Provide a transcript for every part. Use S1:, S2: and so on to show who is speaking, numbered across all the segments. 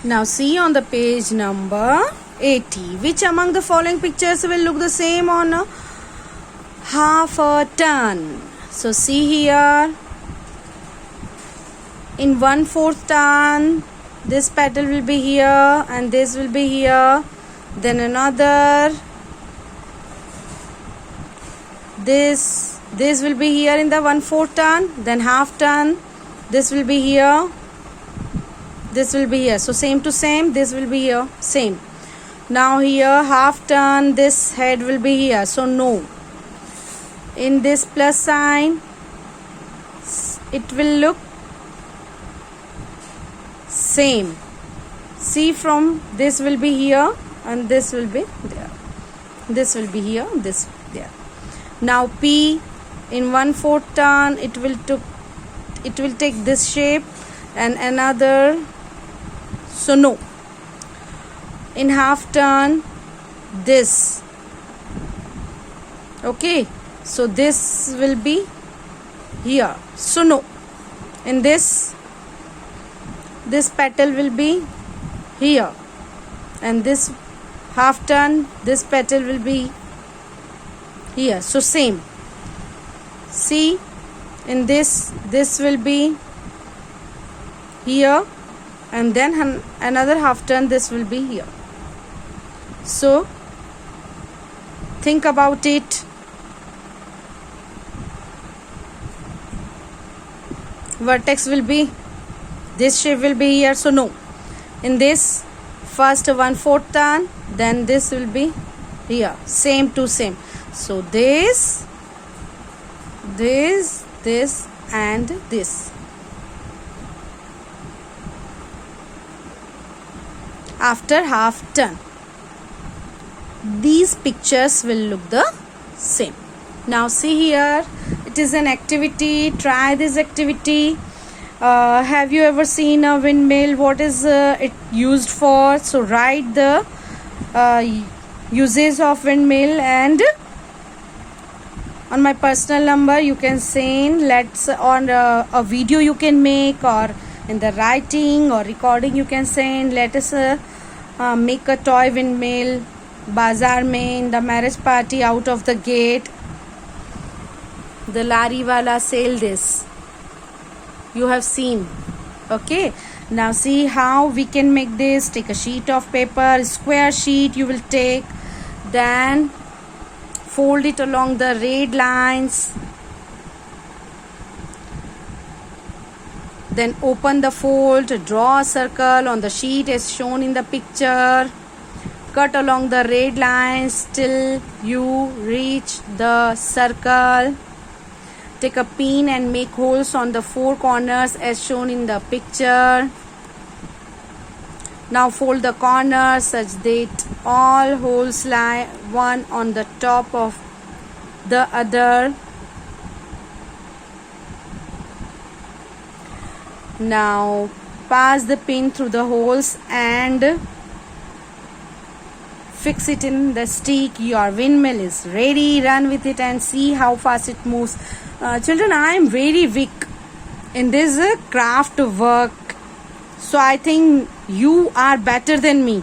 S1: Now see on the page number 80. Which among the following pictures will look the same on a half a turn? So see here. In 1/4 turn, this petal will be here and this will be here. Then another. This will be here in the 1/4 turn. Then half turn. This will be here. This will be here. So same to same. This will be here. Same. Now here half turn. This head will be here. So no. In this plus sign, it will look same. See, from this will be here and this will be there. This will be here. This there. Now P in 1/4 turn, it will take this shape and another. So no. In half turn, this. Okay. So this will be here. So no. In this petal will be here, and this half turn, this petal will be here. So same. See, in this will be here, and then another half turn, this will be here. So think about it. Vertex will be, this shape will be here. So no. In this first 1/4 turn, then this will be here. Same to same. So this and this. After half turn, these pictures will look the same. Now see here, it is an activity. Try this activity. Have you ever seen a windmill? What is it used for? So write the uses of windmill, and on my personal number you can send. Let's on a video you can make, or in the writing or recording you can send. Let us make a toy windmill. Bazaar mein, in the marriage party, out of the gate, the lari wala sell this. You have seen. Okay. Now see how we can make this. Take a sheet of paper, square sheet you will take. Then fold it along the red lines. Then open the fold. Draw a circle on the sheet as shown in the picture. Cut along the red lines till you reach the circle. Take a pin and make holes on the 4 corners as shown in the picture. Now fold the corners such that all holes lie one on the top of the other. Now pass the pin through the holes and fix it in the stick. Your windmill is ready. Run with it and see how fast it moves. Children, I am very weak in this craft work, so I think you are better than me.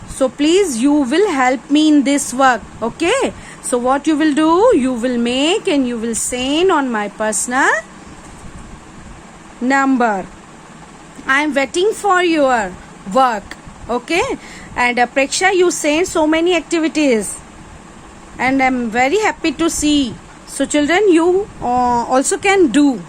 S1: So please, you will help me in this work. Okay. So what you will do, you will make and you will send on my personal number. I am waiting for your work. Okay. And Preksha, you sent so many activities, and I am very happy to see. So children, you also can do.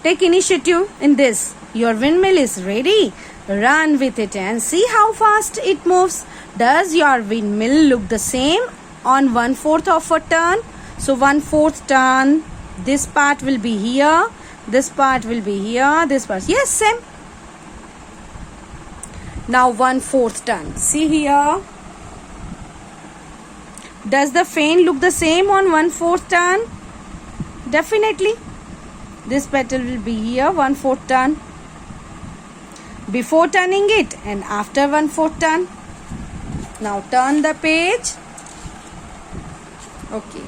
S1: Take initiative in this. Your windmill is ready. Run with it and see how fast it moves. Does your windmill look the same on 1/4 of a turn? So 1/4 turn, this part will be here. This part will be here. This part. Yes, same. Now 1/4 turn. See here. Does the fan look the same on 1/4 turn? Definitely. This petal will be here, 1/4 turn. Before turning it and after 1/4 turn. Now turn the page. Okay.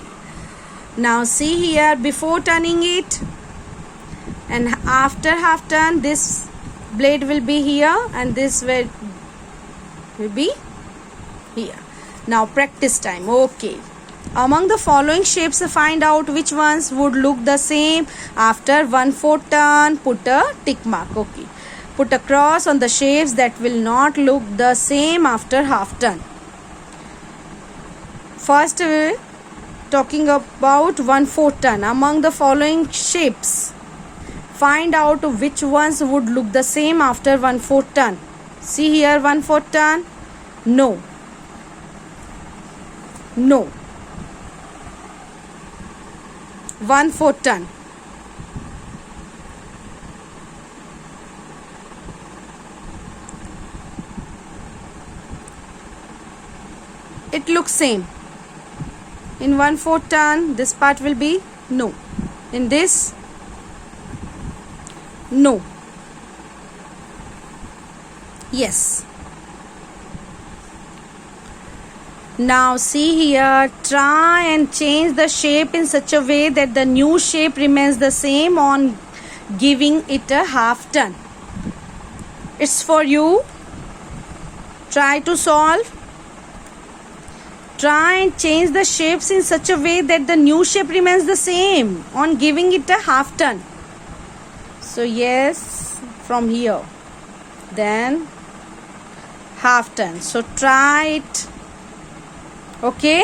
S1: Now see here, before turning it and after half turn, this blade will be here and this will be here. Now practice time. Okay. Among the following shapes, find out which ones would look the same after 1/4 turn. Put a tick mark. Okay. Put a cross on the shapes that will not look the same after half turn. First, we're talking about 1/4 turn. Among the following shapes, find out which ones would look the same after 1/4 turn. See here, 1/4 turn. No. No. 1/4 turn. It looks same. In 1/4 turn, this part will be no. In this, no. Yes. Now see here, try and change the shape in such a way that the new shape remains the same on giving it a half turn. It's for you. Try to solve. Try and change the shapes in such a way that the new shape remains the same on giving it a half turn. So yes, from here, then half turn. So try it. Okay.